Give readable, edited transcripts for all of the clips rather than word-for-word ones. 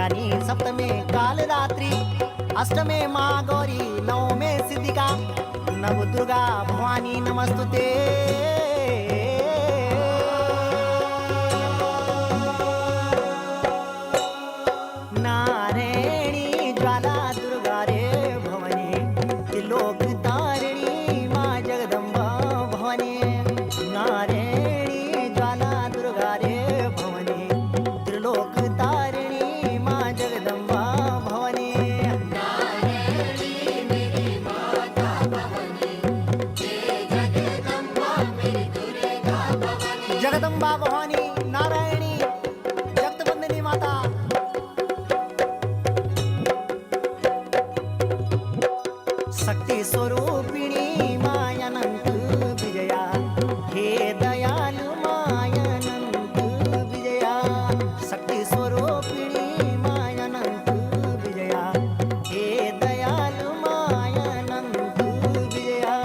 कल्याणी सप्तमे काल रात्रि अष्टमे माँ गौरी नवमे सिद्धिका नव दुर्गा भवानी नमस्तुते। नारायणी ज्वाला दुर्गा रे भवानी त्रिलोक तारिणी माँ जगदम्बा भवानी। नारायणी ज्वाला दुर्गा रे भवानी त्रिलोक तारिणी माँ जगदम्बा भवानी। जगदम्बा भवानी नारायणी जगतबंदिनी माता शक्ति स्वरूपिणी मायानंत विजया हे दयालु मायानंत विजया। शक्ति स्वरूपिणी मायानंत विजया हे दयालु मायानंत विजया।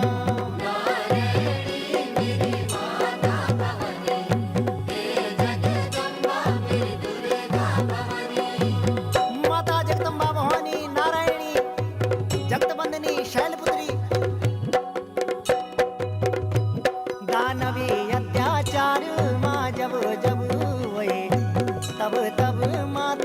माता जगदम्बा भवानी नारायणी जगतबंदिनी शैलपुत्री दानवी अत्याचार माँ जब जब वये तब तब माता